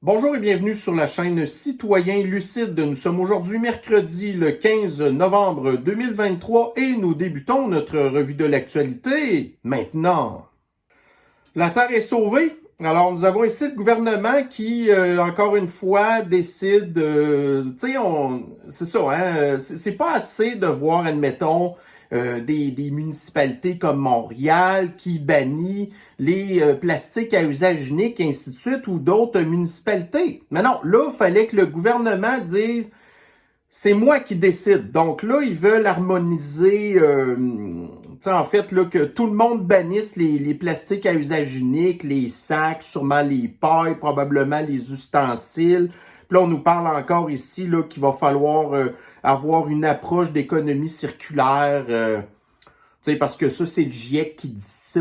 Bonjour et bienvenue sur la chaîne Citoyen Lucide. Nous sommes aujourd'hui mercredi le 15 novembre 2023 et nous débutons notre revue de l'actualité maintenant. La Terre est sauvée. Alors nous avons ici le gouvernement qui, encore une fois, décide, tu sais, c'est ça, hein, c'est pas assez de voir, admettons, des municipalités comme Montréal qui bannit les plastiques à usage unique et ainsi de suite, ou d'autres municipalités. Mais non, là, il fallait que le gouvernement dise c'est moi qui décide. Donc là, ils veulent harmoniser, en fait, là, que tout le monde bannisse les plastiques à usage unique, les sacs, sûrement les pailles, probablement les ustensiles. Puis là, on nous parle encore ici là qu'il va falloir avoir une approche d'économie circulaire. Parce que ça, c'est le GIEC qui dit ça,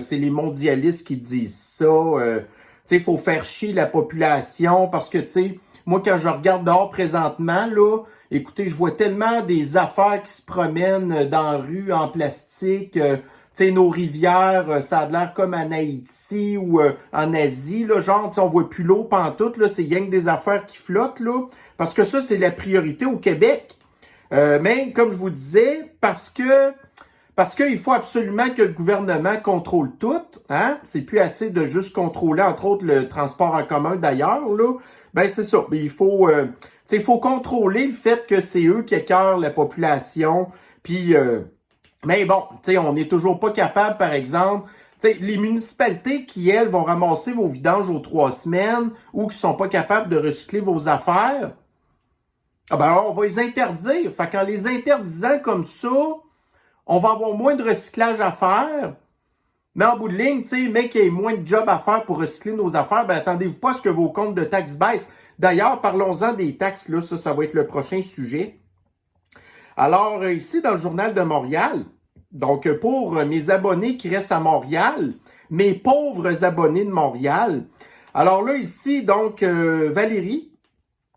c'est les mondialistes qui disent ça. Il faut faire chier la population parce que, tu sais, moi, quand je regarde dehors présentement, là, écoutez, je vois tellement des affaires qui se promènent dans la rue en plastique. Tu sais, nos rivières, ça a l'air comme en Haïti ou en Asie, là, genre, on voit plus l'eau pantoute, là, c'est rien que des affaires qui flottent, là, parce que ça, c'est la priorité au Québec. Mais, comme je vous disais, parce qu'il faut absolument que le gouvernement contrôle tout, hein? C'est plus assez de juste contrôler, entre autres, le transport en commun d'ailleurs, là. Ben, c'est ça. Il faut contrôler le fait que c'est eux qui écœurent la population. Puis, mais bon, on n'est toujours pas capable, par exemple, les municipalités qui, elles, vont ramasser vos vidanges aux 3 semaines ou qui sont pas capables de recycler vos affaires, ah ben, on va les interdire. Fait qu'en les interdisant comme ça, on va avoir moins de recyclage à faire. Mais en bout de ligne, mec, il y a moins de job à faire pour recycler nos affaires, ben attendez-vous pas à ce que vos comptes de taxes baissent. D'ailleurs, parlons-en des taxes, là, ça va être le prochain sujet. Alors, ici, dans le Journal de Montréal, donc pour mes abonnés qui restent à Montréal, mes pauvres abonnés de Montréal, alors là, ici, donc, Valérie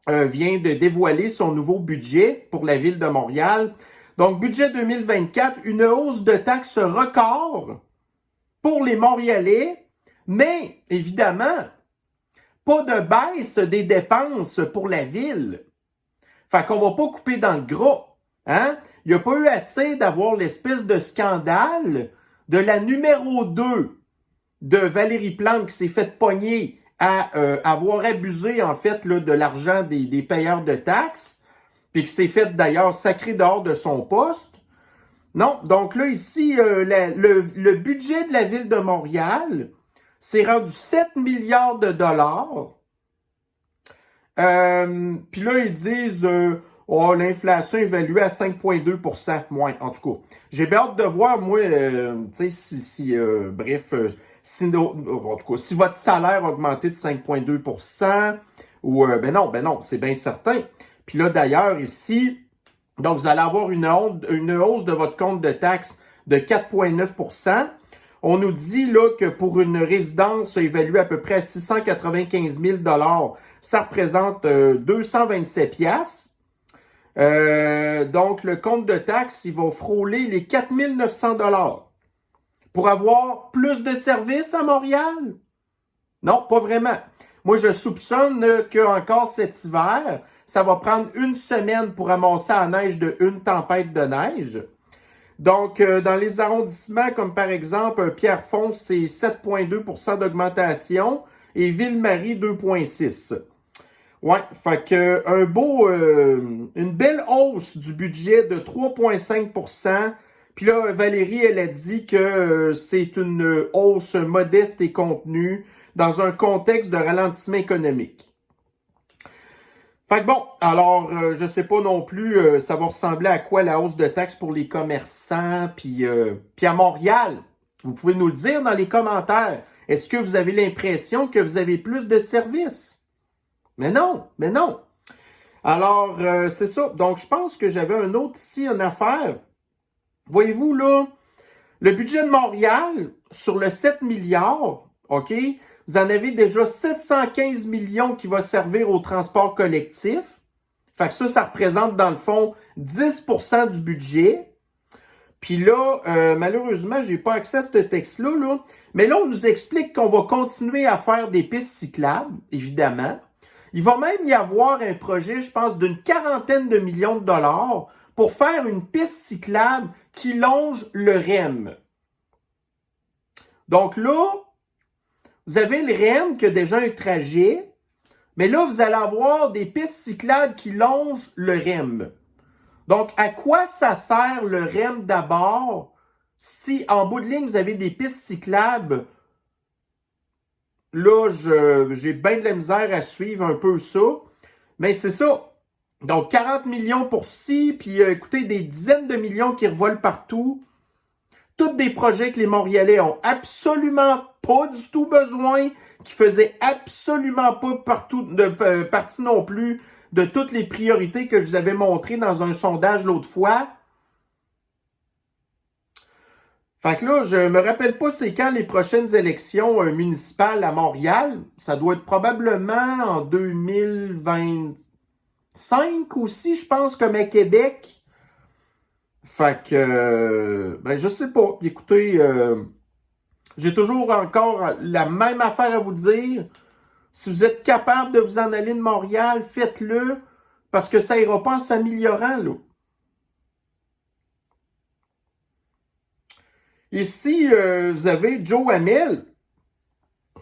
vient de dévoiler son nouveau budget pour la ville de Montréal. Donc, budget 2024, une hausse de taxes record pour les Montréalais, mais évidemment, pas de baisse des dépenses pour la ville. Fait qu'on va pas couper dans le gras. Hein? Il n'y a pas eu assez d'avoir l'espèce de scandale de la numéro 2 de Valérie Plante qui s'est fait pogner à avoir abusé, en fait, là, de l'argent des payeurs de taxes, puis qui s'est fait d'ailleurs sacrer dehors de son poste. Non, donc là, ici, le budget de la ville de Montréal s'est rendu 7 milliards de dollars. Puis là, ils disent, l'inflation évaluée à 5,2% moins, en tout cas. J'ai bien hâte de voir, moi, tu sais, bref, en tout cas, si votre salaire a augmenté de 5,2%, ou, ben non, c'est bien certain. Puis là, d'ailleurs, ici, donc, vous allez avoir une hausse de votre compte de taxes de 4,9%. On nous dit là que pour une résidence évaluée à peu près à 695 000 $, ça représente 227 piastres. Donc, le compte de taxes, il va frôler les 4 900 $. Pour avoir plus de services à Montréal? Non, pas vraiment. Moi, je soupçonne qu'encore cet hiver, ça va prendre une semaine pour amasser la neige de une tempête de neige. Donc, dans les arrondissements, comme par exemple Pierrefonds, c'est 7,2% d'augmentation et Ville-Marie, 2,6%. Ouais, fait que une belle hausse du budget de 3,5%. Puis là, Valérie, elle a dit que c'est une hausse modeste et contenue dans un contexte de ralentissement économique. Fait que bon, alors, je sais pas non plus, ça va ressembler à quoi la hausse de taxes pour les commerçants, puis à Montréal. Vous pouvez nous le dire dans les commentaires. Est-ce que vous avez l'impression que vous avez plus de services? Mais non, mais non. Alors, c'est ça. Donc, je pense que j'avais un autre ici, une affaire. Voyez-vous, là, le budget de Montréal, sur le 7 milliards, OK, vous en avez déjà 715 millions qui va servir au transport collectif. Fait que ça représente dans le fond 10% du budget. Puis là, malheureusement, j'ai pas accès à ce texte-là, là. Mais là, on nous explique qu'on va continuer à faire des pistes cyclables, évidemment. Il va même y avoir un projet, je pense, d'une 40aine de millions de dollars pour faire une piste cyclable qui longe le REM. Donc là, vous avez le REM qui a déjà un trajet, mais là, vous allez avoir des pistes cyclables qui longent le REM. Donc, à quoi ça sert le REM d'abord si, en bout de ligne, vous avez des pistes cyclables? Là, j'ai bien de la misère à suivre un peu ça. Mais c'est ça. Donc, 40 millions pour ci, puis écoutez, des dizaines de millions qui revolent partout. Tous des projets que les Montréalais ont absolument pas du tout besoin, qui faisaient absolument pas partie non plus de toutes les priorités que je vous avais montrées dans un sondage l'autre fois. Fait que là, je me rappelle pas c'est quand les prochaines élections municipales à Montréal. Ça doit être probablement en 2025 aussi, je pense, comme à Québec. Fait que, ben, je sais pas. Écoutez, j'ai toujours encore la même affaire à vous dire. Si vous êtes capable de vous en aller de Montréal, faites-le, parce que ça ira pas en s'améliorant, là. Ici, vous avez Joe Hamel,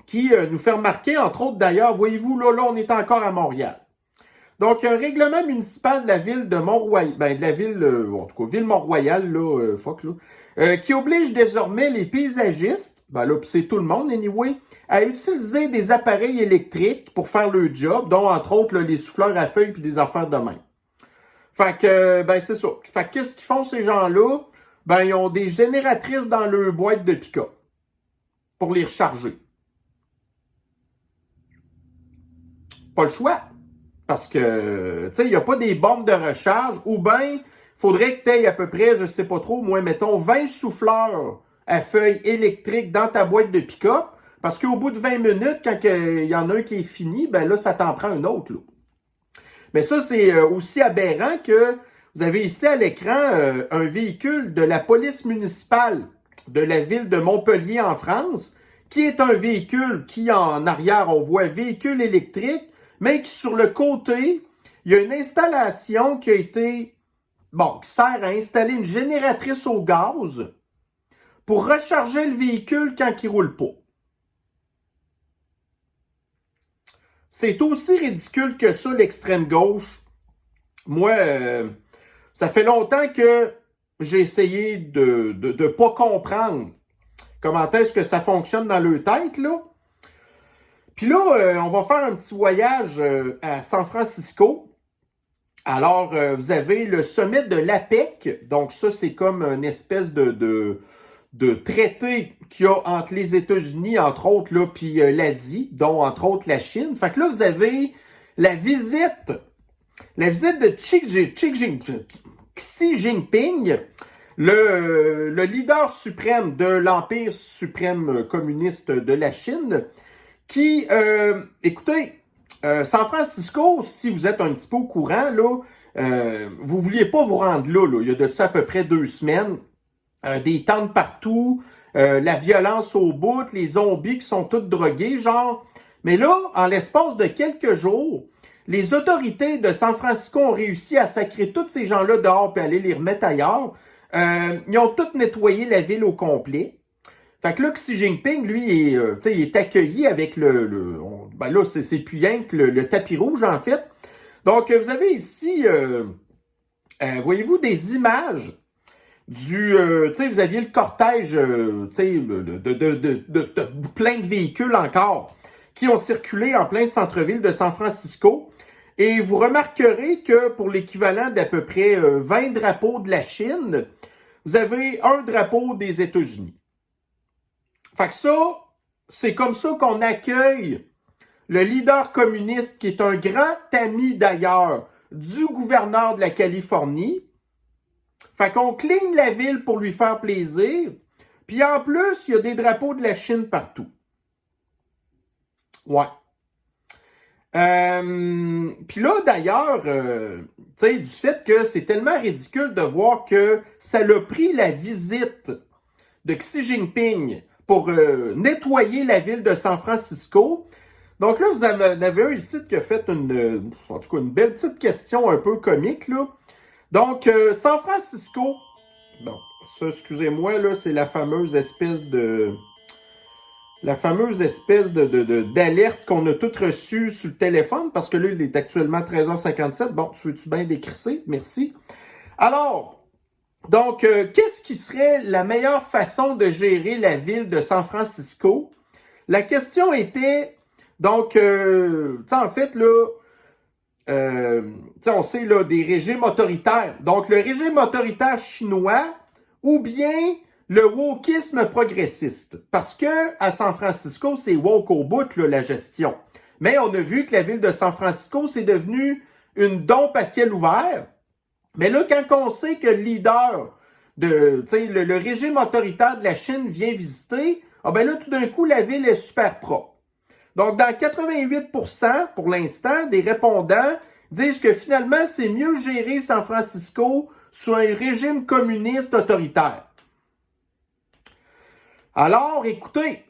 qui nous fait remarquer, entre autres d'ailleurs, voyez-vous, là, on est encore à Montréal. Donc, un règlement municipal de la ville de Mont-Royal, ben, de la ville, en tout cas, ville Mont-Royal, là, qui oblige désormais les paysagistes, ben là, c'est tout le monde, anyway, à utiliser des appareils électriques pour faire le job, dont, entre autres, là, les souffleurs à feuilles puis des affaires de main. Fait que, ben, c'est ça. Fait que, qu'est-ce qu'ils font, ces gens-là? Ben, ils ont des génératrices dans leur boîte de pick-up pour les recharger. Pas le choix. Parce que, tu sais, il n'y a pas des bornes de recharge, ou bien, il faudrait que tu aies à peu près, je sais pas trop, moi, mettons, 20 souffleurs à feuilles électriques dans ta boîte de pick-up, parce qu'au bout de 20 minutes, quand il y en a un qui est fini, ben là, ça t'en prend un autre, là. Mais ça, c'est aussi aberrant que vous avez ici à l'écran un véhicule de la police municipale de la ville de Montpellier en France, qui est un véhicule qui, en arrière, on voit véhicule électrique, mais qui, sur le côté, il y a une installation qui a été, bon, qui sert à installer une génératrice au gaz pour recharger le véhicule quand il ne roule pas. C'est aussi ridicule que ça, l'extrême gauche. Moi, ça fait longtemps que j'ai essayé de pas comprendre comment est-ce que ça fonctionne dans leur tête, là. Puis là, on va faire un petit voyage à San Francisco. Alors, vous avez le sommet de l'APEC. Donc, ça, c'est comme une espèce de traité qu'il y a entre les États-Unis, entre autres, là, puis l'Asie, dont, entre autres, la Chine. Fait que là, vous avez la visite de Xi Jinping, le leader suprême de l'Empire suprême communiste de la Chine, qui, écoutez, San Francisco, si vous êtes un petit peu au courant, là, vous ne vouliez pas vous rendre là, il y a de ça à peu près 2 semaines, des tentes partout, la violence au bout, les zombies qui sont tous drogués, genre. Mais là, en l'espace de quelques jours, les autorités de San Francisco ont réussi à sacrer tous ces gens-là dehors et aller les remettre ailleurs. Ils ont tous nettoyé la ville au complet. Fait que là, Xi Jinping, lui, il est accueilli avec ben là, c'est plus rien que le tapis rouge, en fait. Donc, vous avez ici, voyez-vous, des images vous aviez le cortège, de plein de véhicules encore qui ont circulé en plein centre-ville de San Francisco. Et vous remarquerez que pour l'équivalent d'à peu près 20 drapeaux de la Chine, vous avez un drapeau des États-Unis. Fait que ça, c'est comme ça qu'on accueille le leader communiste, qui est un grand ami d'ailleurs du gouverneur de la Californie. Fait qu'on cligne la ville pour lui faire plaisir. Puis en plus, il y a des drapeaux de la Chine partout. Ouais. Puis là, d'ailleurs, tu sais, du fait que c'est tellement ridicule de voir que ça l'a pris la visite de Xi Jinping pour nettoyer la ville de San Francisco. Donc là, vous en avez un ici qui a fait en tout cas, une belle petite question un peu comique, là. Donc, San Francisco, bon, ça, excusez-moi, là, c'est la fameuse espèce d'alerte qu'on a toutes reçue sur le téléphone, parce que là, il est actuellement 13h57. Bon, tu veux-tu bien décrisser? Merci. Alors, donc, qu'est-ce qui serait la meilleure façon de gérer la ville de San Francisco? La question était, donc, tu sais, en fait, là, on sait, là, des régimes autoritaires. Donc, le régime autoritaire chinois ou bien le wokisme progressiste. Parce que à San Francisco, c'est woke au bout, là, la gestion. Mais on a vu que la ville de San Francisco, c'est devenu une dompe à ciel ouvert. Mais là, quand on sait que le leader de, le régime autoritaire de la Chine vient visiter, ah ben là, tout d'un coup, la ville est super propre. Donc, dans 88% pour l'instant, des répondants disent que finalement, c'est mieux gérer San Francisco sous un régime communiste autoritaire. Alors, écoutez,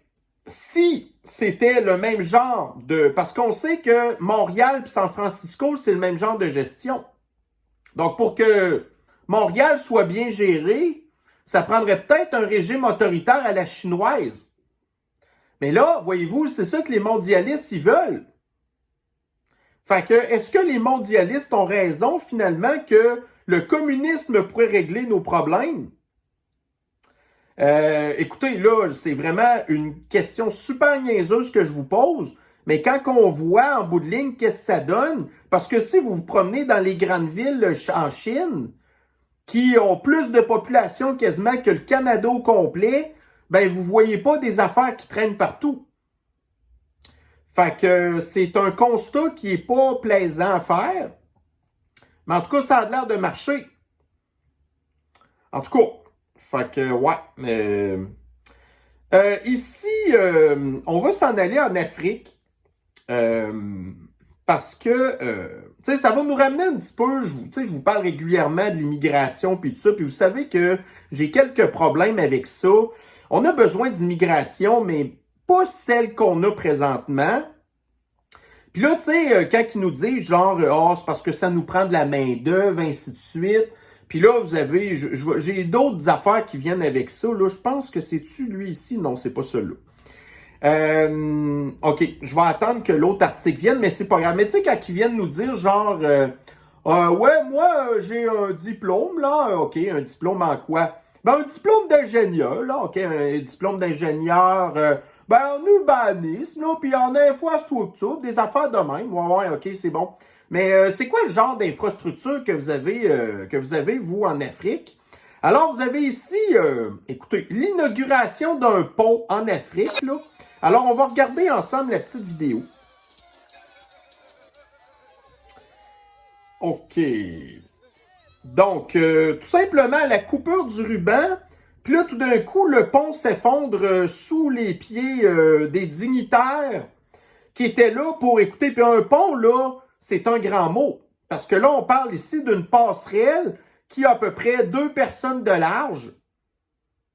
si c'était le même genre de... Parce qu'on sait que Montréal et San Francisco, c'est le même genre de gestion. Donc, pour que Montréal soit bien géré, ça prendrait peut-être un régime autoritaire à la chinoise. Mais là, voyez-vous, c'est ça que les mondialistes, ils veulent. Fait que, est-ce que les mondialistes ont raison, finalement, que le communisme pourrait régler nos problèmes? Écoutez, là, c'est vraiment une question super niaiseuse que je vous pose, mais quand on voit en bout de ligne qu'est-ce que ça donne, parce que si vous vous promenez dans les grandes villes en Chine, qui ont plus de population quasiment que le Canada au complet, ben vous voyez pas des affaires qui traînent partout. Fait que c'est un constat qui est pas plaisant à faire, mais en tout cas, ça a l'air de marcher. En tout cas, fait que, ouais. Ici, on va s'en aller en Afrique parce que, tu sais, ça va nous ramener un petit peu, je vous parle régulièrement de l'immigration puis tout ça, puis vous savez que j'ai quelques problèmes avec ça. On a besoin d'immigration, mais pas celle qu'on a présentement. Puis là, tu sais, quand ils nous disent genre, oh, c'est parce que ça nous prend de la main-d'œuvre, ainsi de suite. Puis là, vous avez, j'ai d'autres affaires qui viennent avec ça. Là, je pense que c'est-tu lui ici? Non, c'est pas celui-là. OK, je vais attendre que l'autre article vienne, mais c'est pas grave. Mais tu sais, quand ils viennent nous dire genre, ouais, moi, j'ai un diplôme, là. OK, un diplôme en quoi? Ben, un diplôme d'ingénieur, là. OK, un diplôme d'ingénieur, en urbanisme, là, puis en infrastructure, des affaires de même. Ouais, OK, c'est bon. Mais c'est quoi le genre d'infrastructure que vous avez, vous, en Afrique? Alors, vous avez ici, écoutez, l'inauguration d'un pont en Afrique, là. Alors, on va regarder ensemble la petite vidéo. OK. Donc, tout simplement, la coupure du ruban, puis là, tout d'un coup, le pont s'effondre sous les pieds des dignitaires qui étaient là pour écouter. Puis un pont, là, c'est un grand mot. Parce que là, on parle ici d'une passerelle qui a à peu près 2 personnes de large.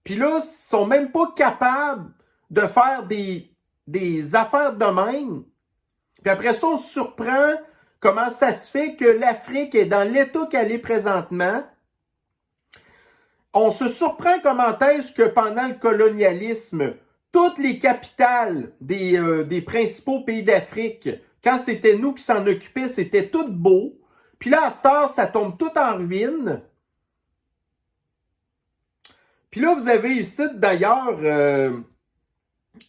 Puis là, ils ne sont même pas capables de faire des affaires de même. Puis après ça, on se surprend comment ça se fait que l'Afrique est dans l'état qu'elle est présentement. On se surprend comment est-ce que pendant le colonialisme, toutes les capitales des principaux pays d'Afrique, quand c'était nous qui s'en occupions, c'était tout beau. Puis là, à cette heure, ça tombe tout en ruine. Puis là, vous avez ici, d'ailleurs,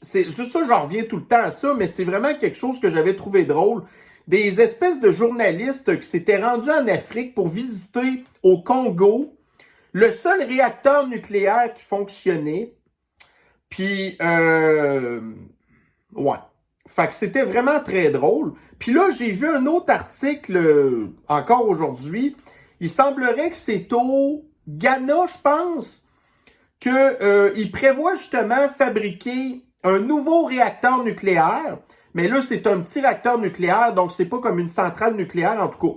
c'est juste ça, j'en reviens tout le temps à ça, mais c'est vraiment quelque chose que j'avais trouvé drôle. Des espèces de journalistes qui s'étaient rendus en Afrique pour visiter au Congo le seul réacteur nucléaire qui fonctionnait. Puis, ouais. Fait que c'était vraiment très drôle. Puis là, j'ai vu un autre article encore aujourd'hui. Il semblerait que c'est au Ghana, je pense, qu'il prévoit justement fabriquer un nouveau réacteur nucléaire. Mais là, c'est un petit réacteur nucléaire, donc c'est pas comme une centrale nucléaire en tout cas.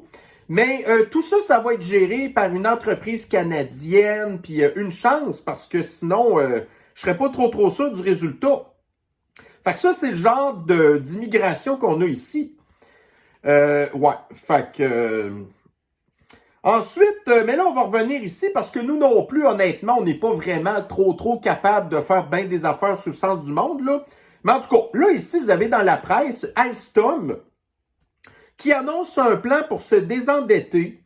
Mais tout ça, ça va être géré par une entreprise canadienne, puis une chance, parce que sinon, je serais pas trop sûr du résultat. Fait que ça, c'est le genre d'immigration qu'on a ici. Ouais, fait que... Ensuite, mais là, on va revenir ici parce que nous non plus, honnêtement, on n'est pas vraiment trop capable de faire bien des affaires sur le sens du monde, là. Mais en tout cas, là, ici, vous avez dans la presse Alstom qui annonce un plan pour se désendetter.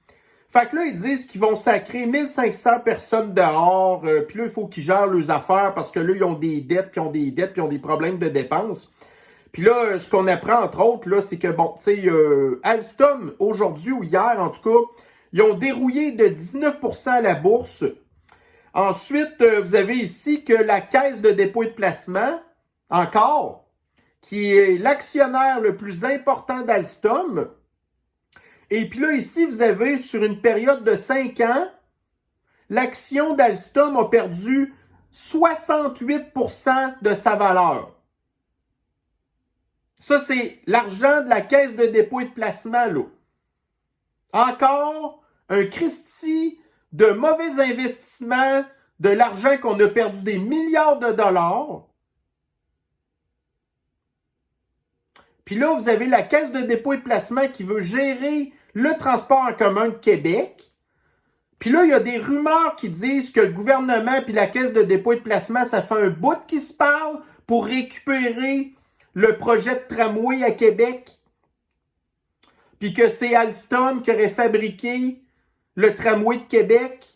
Fait que là, ils disent qu'ils vont sacrer 1500 personnes dehors, puis là, il faut qu'ils gèrent leurs affaires parce que là, ils ont des dettes, puis ils ont des problèmes de dépenses. Puis là, ce qu'on apprend, entre autres, là, c'est que, bon, tu sais, Alstom, aujourd'hui ou hier, en tout cas, ils ont dérouillé de 19% à la bourse. Ensuite, vous avez ici que la Caisse de dépôt et de placement, encore, qui est l'actionnaire le plus important d'Alstom. Et puis là, ici, vous avez, sur une période de 5 ans, l'action d'Alstom a perdu 68% de sa valeur. Ça, c'est l'argent de la Caisse de dépôt et de placement, là. Encore un Christie de mauvais investissement, de l'argent qu'on a perdu des milliards de dollars. Puis là, vous avez la Caisse de dépôt et de placement qui veut gérer le transport en commun de Québec. Puis là, il y a des rumeurs qui disent que le gouvernement puis la Caisse de dépôt et de placement, ça fait un bout qui se parle pour récupérer le projet de tramway à Québec. Puis que c'est Alstom qui aurait fabriqué le tramway de Québec.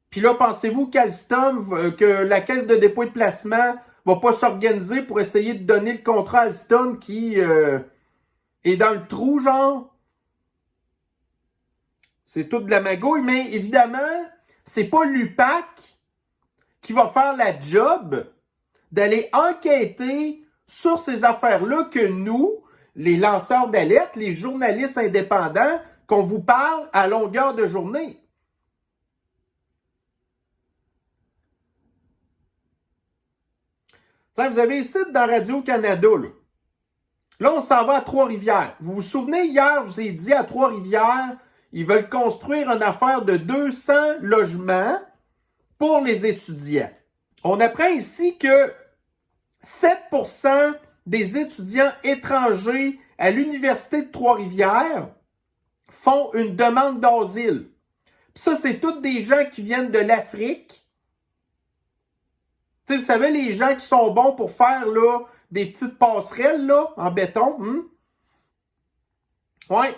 Puis là, pensez-vous qu'Alstom, que la Caisse de dépôt et de placement va pas s'organiser pour essayer de donner le contrat à Alstom qui est dans le trou, genre? C'est tout de la magouille, mais évidemment, c'est pas l'UPAC qui va faire la job d'aller enquêter sur ces affaires-là que nous, les lanceurs d'alerte, les journalistes indépendants, qu'on vous parle à longueur de journée. T'sais, vous avez ici dans Radio-Canada, là, on s'en va à Trois-Rivières. Vous vous souvenez, hier, je vous ai dit à Trois-Rivières, ils veulent construire une affaire de 200 logements pour les étudiants. On apprend ici que 7% des étudiants étrangers à l'Université de Trois-Rivières font une demande d'asile. Puis ça, c'est tous des gens qui viennent de l'Afrique. Vous savez, les gens qui sont bons pour faire là, des petites passerelles là, en béton. Ouais.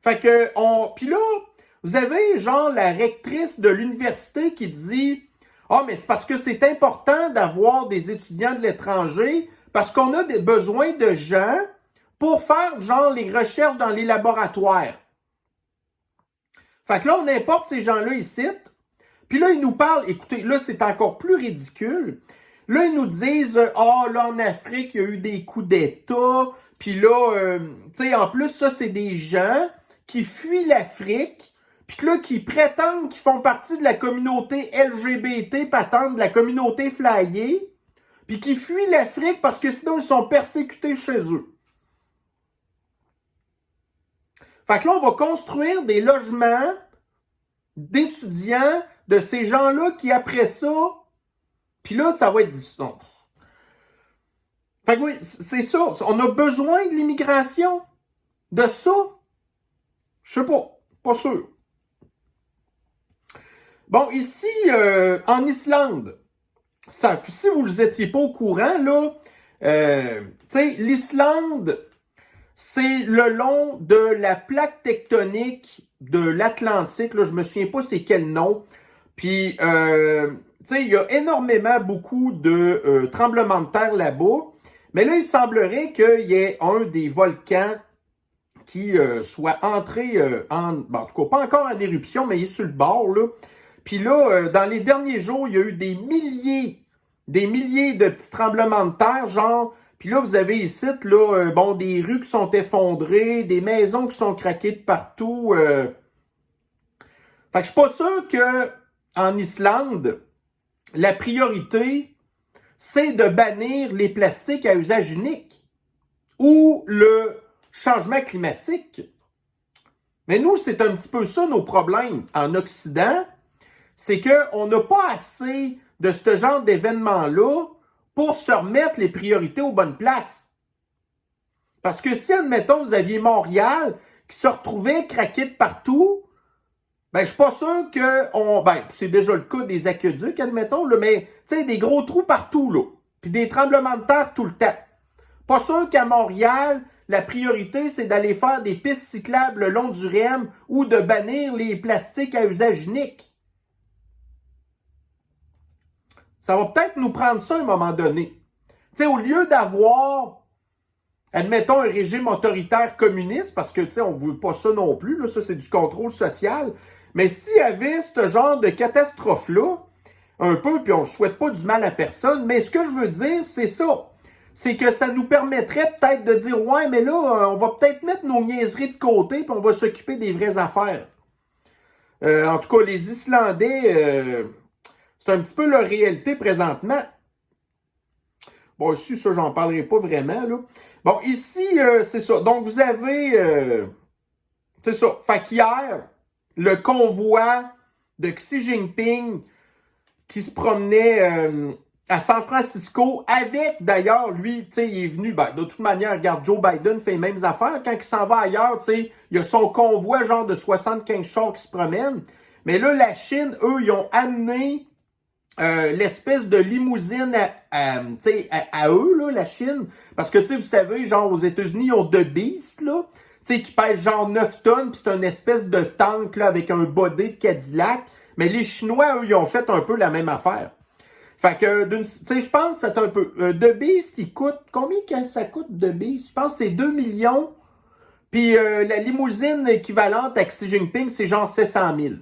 Fait que, puis là, vous avez genre la rectrice de l'université qui dit « Ah, mais c'est parce que c'est important d'avoir des étudiants de l'étranger parce qu'on a besoin de gens pour faire genre les recherches dans les laboratoires. » Fait que là, on importe ces gens-là ici. Puis là, ils nous parlent, écoutez, là, c'est encore plus ridicule. Là, ils nous disent, là, en Afrique, il y a eu des coups d'État. Puis là, tu sais, en plus, ça, c'est des gens qui fuient l'Afrique, puis que là, qui prétendent qu'ils font partie de la communauté LGBT, patente, de la communauté flyée, puis qui fuient l'Afrique parce que sinon, ils sont persécutés chez eux. Fait que là, on va construire des logements d'étudiants de ces gens-là qui, après ça, puis là, ça va être difficile. Fait que oui, c'est ça. On a besoin de l'immigration. De ça. Je sais pas. Pas sûr. Bon, ici, en Islande, ça, si vous n'étiez pas au courant, là, tu sais, l'Islande, c'est le long de la plaque tectonique de l'Atlantique. Là, je me souviens pas c'est quel nom. Puis, tu sais, il y a énormément beaucoup de tremblements de terre là-bas. Mais là, il semblerait qu'il y ait un des volcans qui soit entré bon, en tout cas, pas encore en éruption, mais il est sur le bord, là. Puis là, dans les derniers jours, il y a eu des milliers de petits tremblements de terre, genre. Puis là, vous avez ici, là, bon, des rues qui sont effondrées, des maisons qui sont craquées de partout. Fait que je suis pas sûr que en Islande, la priorité, c'est de bannir les plastiques à usage unique. ou le changement climatique. Mais nous, c'est un petit peu ça nos problèmes en Occident, c'est qu'on n'a pas assez de ce genre d'événements-là pour se remettre les priorités aux bonnes places. Parce que si, admettons, vous aviez Montréal qui se retrouvait craqué de partout, ben, je suis pas sûr que c'est déjà le cas des aqueducs, admettons, là, mais, tu sais, des gros trous partout, là. Puis des tremblements de terre tout le temps. Pas sûr qu'à Montréal, la priorité, c'est d'aller faire des pistes cyclables le long du REM ou de bannir les plastiques à usage unique. Ça va peut-être nous prendre ça à un moment donné. Tu sais, au lieu d'avoir, admettons, un régime autoritaire communiste, parce que, tu sais, on ne veut pas ça non plus, là, ça, c'est du contrôle social. Mais s'il y avait ce genre de catastrophe-là, un peu, puis on ne souhaite pas du mal à personne, mais ce que je veux dire, c'est ça. C'est que ça nous permettrait peut-être de dire, ouais, mais là, on va peut-être mettre nos niaiseries de côté, puis on va s'occuper des vraies affaires. En tout cas, les Islandais, c'est un petit peu leur réalité présentement. Bon, ici, ça, j'en parlerai pas vraiment, là. Bon, ici, c'est ça. Donc, vous avez, c'est ça. Fait qu'hier, le convoi de Xi Jinping qui se promenait à San Francisco avec, d'ailleurs, lui, tu sais, il est venu, de toute manière, regarde, Joe Biden fait les mêmes affaires. Quand il s'en va ailleurs, tu sais, il y a son convoi, genre de 75 chars qui se promènent. Mais là, la Chine, eux, ils ont amené l'espèce de limousine à eux, là, la Chine. Parce que, tu sais, vous savez, genre, aux États-Unis, ils ont The Beast, là, tu sais, qui pèse genre 9 tonnes, puis c'est une espèce de tank, là, avec un body de Cadillac. Mais les Chinois, eux, ils ont fait un peu la même affaire. Fait que, tu sais, je pense que c'est un peu... The Beast, il coûte... Combien que ça coûte, The Beast? Je pense que c'est 2 millions. Puis la limousine équivalente à Xi Jinping, c'est genre 700 000.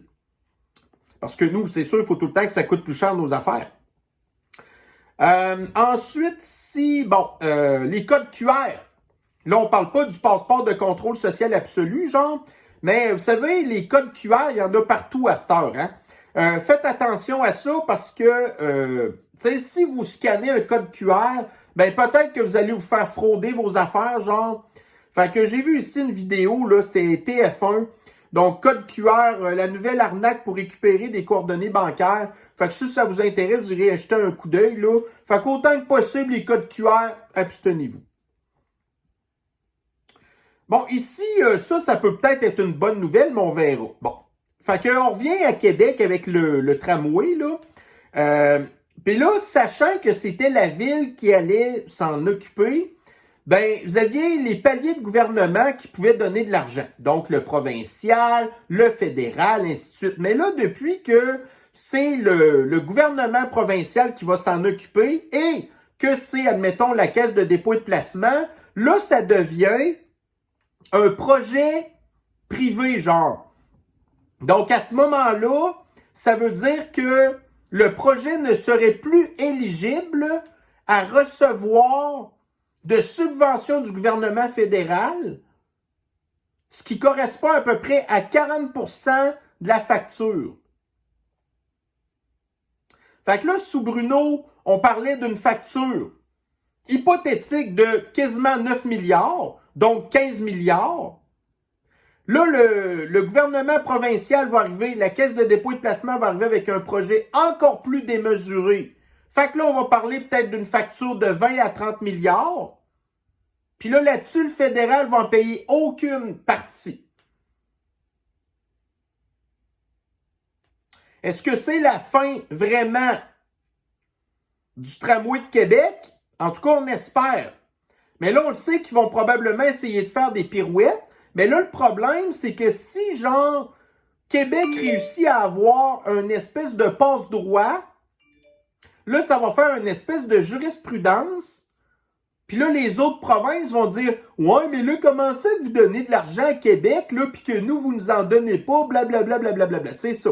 Parce que nous, c'est sûr, il faut tout le temps que ça coûte plus cher nos affaires. Ensuite, les codes QR. Là, on parle pas du passeport de contrôle social absolu, genre, mais vous savez, les codes QR, il y en a partout à cette heure, hein? Faites attention à ça parce que, tu sais, si vous scannez un code QR, ben peut-être que vous allez vous faire frauder vos affaires, genre. Fait que j'ai vu ici une vidéo, là, c'est TF1. Donc, code QR, la nouvelle arnaque pour récupérer des coordonnées bancaires. Fait que si ça vous intéresse, vous irez jeter un coup d'œil, là. Fait qu'autant que possible, les codes QR, abstenez-vous. Bon, ici, ça peut peut-être être une bonne nouvelle, mais on verra. Bon. Fait qu'on revient à Québec avec le tramway, là. Puis là, sachant que c'était la ville qui allait s'en occuper, ben, vous aviez les paliers de gouvernement qui pouvaient donner de l'argent. Donc, le provincial, le fédéral, ainsi de suite. Mais là, depuis que c'est le gouvernement provincial qui va s'en occuper et que c'est, admettons, la caisse de dépôt et de placement, là, ça devient un projet privé, genre. Donc, à ce moment-là, ça veut dire que le projet ne serait plus éligible à recevoir de subventions du gouvernement fédéral, ce qui correspond à peu près à 40% de la facture. Fait que là, sous Bruno, on parlait d'une facture hypothétique de quasiment 9 milliards, donc 15 milliards. Là, le gouvernement provincial va arriver, la Caisse de dépôt et de placement va arriver avec un projet encore plus démesuré. Fait que là, on va parler peut-être d'une facture de 20 à 30 milliards. Puis là, là-dessus, le fédéral va en payer aucune partie. Est-ce que c'est la fin vraiment du tramway de Québec? En tout cas, on espère. Mais là, on le sait qu'ils vont probablement essayer de faire des pirouettes. Mais là, le problème, c'est que si, genre, Québec réussit à avoir une espèce de passe-droit, là, ça va faire une espèce de jurisprudence. Puis là, les autres provinces vont dire « Ouais, mais là, comment ça que vous donnez de l'argent à Québec, là, puis que nous, vous nous en donnez pas, blablabla, blablabla. » C'est ça.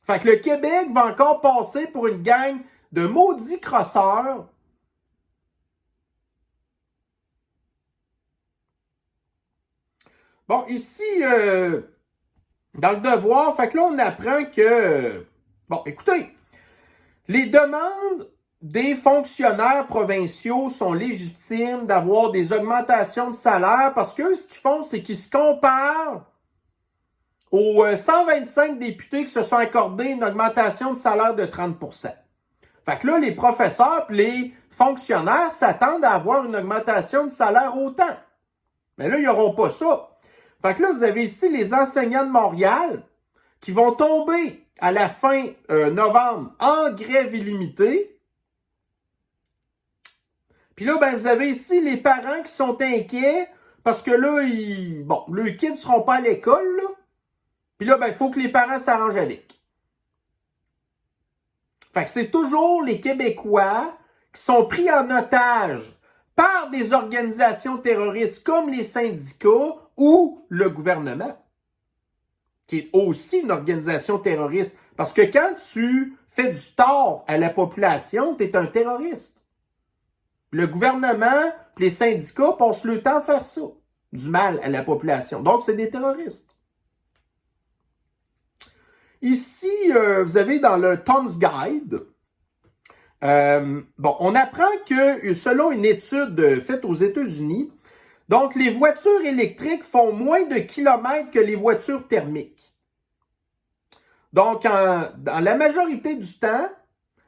Fait que le Québec va encore passer pour une gang de maudits crosseurs. Bon, ici, dans le devoir, fait que là, on apprend que... Bon, écoutez, les demandes des fonctionnaires provinciaux sont légitimes d'avoir des augmentations de salaire parce que ce qu'ils font, c'est qu'ils se comparent aux 125 députés qui se sont accordés une augmentation de salaire de 30%. Fait que là, les professeurs et les fonctionnaires s'attendent à avoir une augmentation de salaire autant. Mais là, ils n'auront pas ça. Fait que là, vous avez ici les enseignants de Montréal qui vont tomber à la fin novembre en grève illimitée. Puis là, ben, vous avez ici les parents qui sont inquiets parce que là, leurs kids ne seront pas à l'école. Là. Puis là, ben, il faut que les parents s'arrangent avec. Fait que c'est toujours les Québécois qui sont pris en otage par des organisations terroristes comme les syndicats ou le gouvernement, qui est aussi une organisation terroriste. Parce que quand tu fais du tort à la population, tu es un terroriste. Le gouvernement et les syndicats passent le temps à faire ça, du mal à la population. Donc, c'est des terroristes. Ici, vous avez dans le Tom's Guide, on apprend que selon une étude faite aux États-Unis, donc les voitures électriques font moins de kilomètres que les voitures thermiques. Donc, dans la majorité du temps,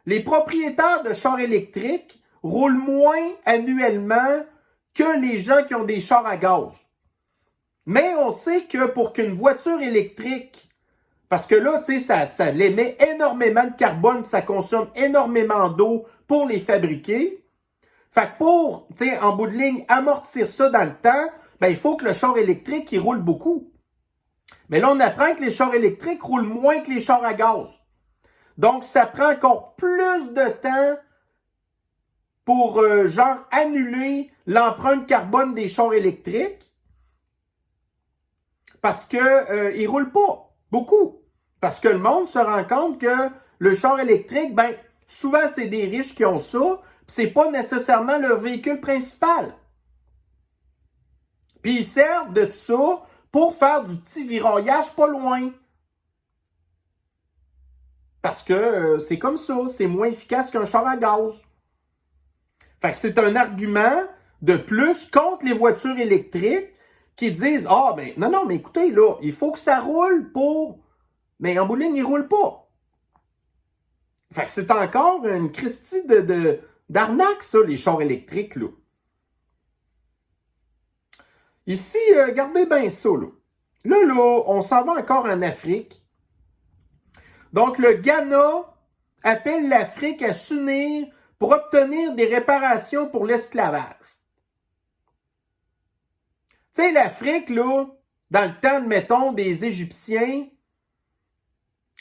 les propriétaires de chars électriques roulent moins annuellement que les gens qui ont des chars à gaz. Mais on sait que pour qu'une voiture électrique, parce que là, tu sais, ça émet énormément de carbone, ça consomme énormément d'eau pour les fabriquer. Fait que pour, tu sais, en bout de ligne, amortir ça dans le temps, ben, il faut que le char électrique, il roule beaucoup. Mais là, on apprend que les chars électriques roulent moins que les chars à gaz. Donc, ça prend encore plus de temps pour, annuler l'empreinte carbone des chars électriques parce que ils roulent pas beaucoup. Parce que le monde se rend compte que le char électrique, ben, souvent, c'est des riches qui ont ça, puis c'est pas nécessairement leur véhicule principal. Puis ils servent de ça pour faire du petit viraillage pas loin. Parce que c'est comme ça, c'est moins efficace qu'un char à gaz. Fait que c'est un argument de plus contre les voitures électriques qui disent « Ah, ben non, mais écoutez, là, il faut que ça roule pour... » Mais en bout de ligne, il ne roule pas. Fait que c'est encore une christie d'arnaque, ça, les chars électriques, là. Ici, regardez bien ça, là. Là, on s'en va encore en Afrique. Donc, le Ghana appelle l'Afrique à s'unir pour obtenir des réparations pour l'esclavage. Tu sais, l'Afrique, là, dans le temps, mettons, des Égyptiens,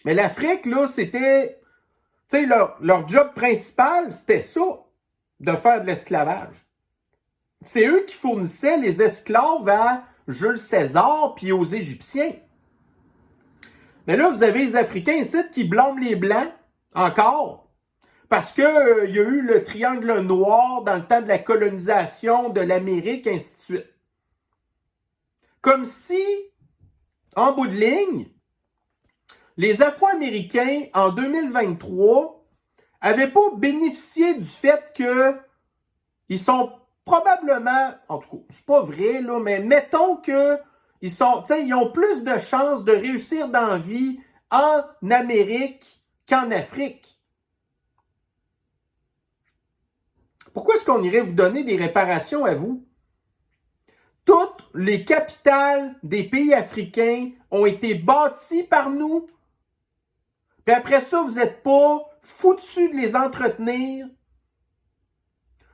mais l'Afrique, là, c'était, tu sais, leur job principal, c'était ça, de faire de l'esclavage. C'est eux qui fournissaient les esclaves à Jules César puis aux Égyptiens. Mais là, vous avez les Africains ici qui blâment les Blancs, encore, parce qu'il y a eu le triangle noir dans le temps de la colonisation de l'Amérique, ainsi de suite. Comme si, en bout de ligne, les Afro-Américains, en 2023, n'avaient pas bénéficié du fait qu'ils sont probablement, en tout cas, c'est pas vrai, là, mais mettons qu'ils ils ont plus de chances de réussir dans la vie en Amérique qu'en Afrique. Pourquoi est-ce qu'on irait vous donner des réparations à vous? Toutes les capitales des pays africains ont été bâties par nous. Puis après ça, vous n'êtes pas foutus de les entretenir.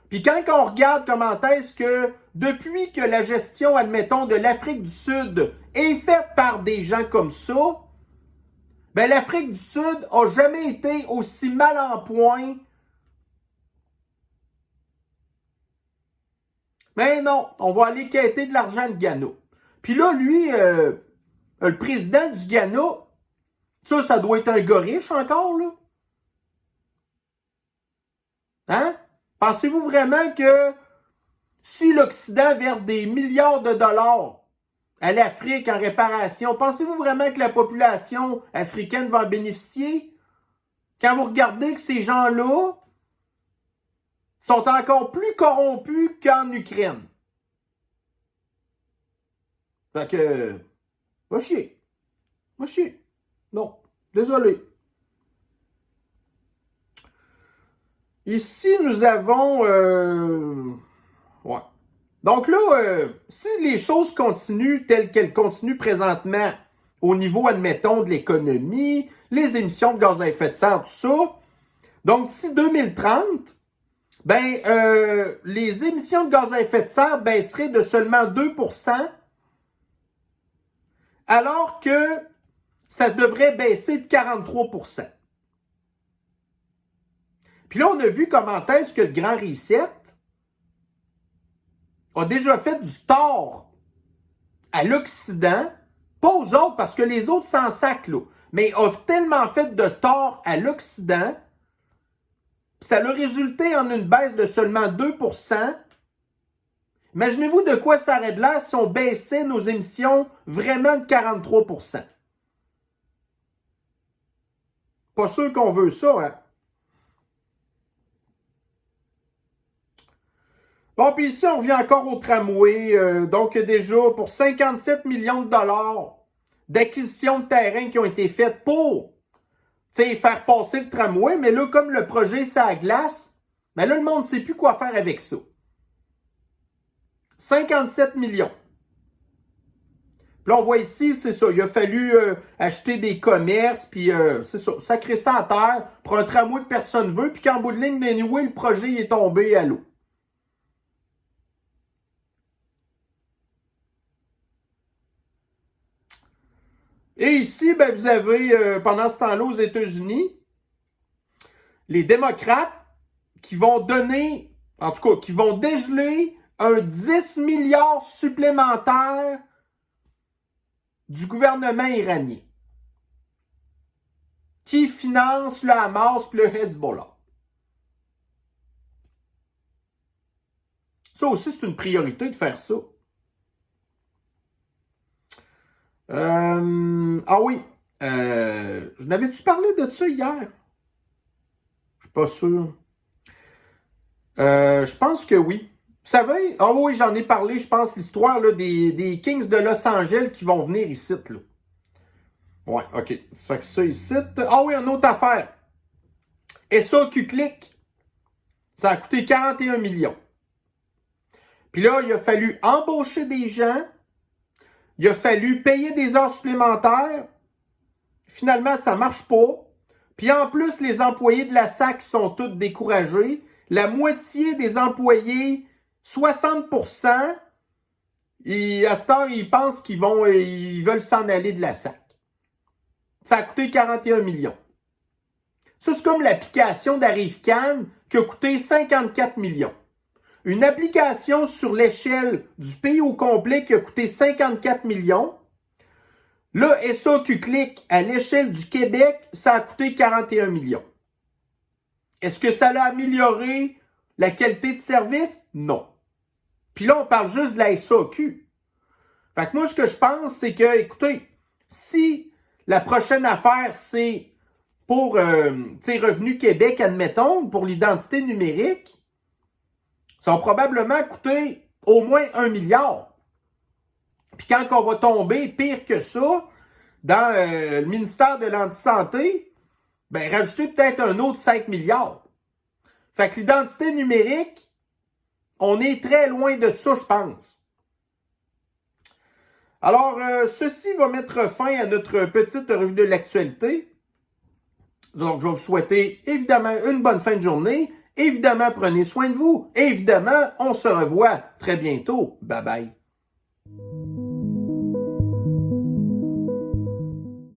Puis quand on regarde comment est-ce que, depuis que la gestion, admettons, de l'Afrique du Sud est faite par des gens comme ça, ben l'Afrique du Sud n'a jamais été aussi mal en point. Mais non, on va aller quêter de l'argent de Ghana. Puis là, lui, le président du Ghana, ça doit être un gars riche encore, là. Hein? Pensez-vous vraiment que si l'Occident verse des milliards de dollars à l'Afrique en réparation, pensez-vous vraiment que la population africaine va en bénéficier? Quand vous regardez que ces gens-là, sont encore plus corrompus qu'en Ukraine. Fait que, va chier. Va chier. Non, désolé. Ici, nous avons... ouais. Donc là, si les choses continuent telles qu'elles continuent présentement au niveau, admettons, de l'économie, les émissions de gaz à effet de serre, tout ça, donc d'ici 2030, les émissions de gaz à effet de serre baisseraient de seulement 2%, alors que ça devrait baisser de 43%. Puis là, on a vu comment est-ce que le Grand Reset a déjà fait du tort à l'Occident, pas aux autres, parce que les autres s'en sacent, là, mais a tellement fait de tort à l'Occident, ça a résulté en une baisse de seulement 2%. Imaginez-vous de quoi ça aurait de l'air si on baissait nos émissions vraiment de 43%. Pas sûr qu'on veut ça, hein? Bon, puis ici, on revient encore au tramway. Donc, déjà, pour 57 millions de dollars d'acquisition de terrain qui ont été faites pour faire passer le tramway. Mais là, comme le projet, c'est à glace, là, le monde ne sait plus quoi faire avec ça. 57 millions. Puis là, on voit ici, c'est ça. Il a fallu acheter des commerces, puis c'est ça. Sacrer ça à terre pour un tramway que personne ne veut, puis qu'en bout de ligne, anyway, le projet il est tombé à l'eau. Et ici, vous avez, pendant ce temps-là, aux États-Unis, les démocrates qui vont donner, en tout cas, qui vont dégeler un 10 milliards supplémentaire du gouvernement iranien qui finance le Hamas et le Hezbollah. Ça aussi, c'est une priorité de faire ça. Ah oui, je n'avais-tu parlé de ça hier? Je suis pas sûr. Je pense que oui. Vous savez, ah oui, j'en ai parlé, je pense, l'histoire là, des Kings de Los Angeles qui vont venir ici. Là. Ouais, OK. Ça fait que ça ici. Ah oui, une autre affaire. SAQ Click, ça a coûté 41 millions. Puis là, il a fallu embaucher des gens. Il a fallu payer des heures supplémentaires. Finalement, ça ne marche pas. Puis en plus, les employés de la SAC sont tous découragés. La moitié des employés, 60%, à cette heure, ils pensent qu'ils veulent s'en aller de la SAC. Ça a coûté 41 millions. Ça, c'est comme l'application d'Arrivecan qui a coûté 54 millions. Une application sur l'échelle du pays au complet qui a coûté 54 millions. Là, SAQ Click, à l'échelle du Québec, ça a coûté 41 millions. Est-ce que ça a amélioré la qualité de service? Non. Puis là, on parle juste de la SAQ. Fait que moi, ce que je pense, c'est que, écoutez, si la prochaine affaire, c'est pour Revenu Québec, admettons, pour l'identité numérique, ça va probablement coûter au moins 1 milliard. Puis quand on va tomber pire que ça, dans le ministère de l'Antisanté, rajouter peut-être un autre 5 milliards. Fait que l'identité numérique, on est très loin de ça, je pense. Alors, ceci va mettre fin à notre petite revue de l'actualité. Donc, je vais vous souhaiter évidemment une bonne fin de journée. Évidemment, prenez soin de vous. Évidemment, on se revoit très bientôt. Bye bye.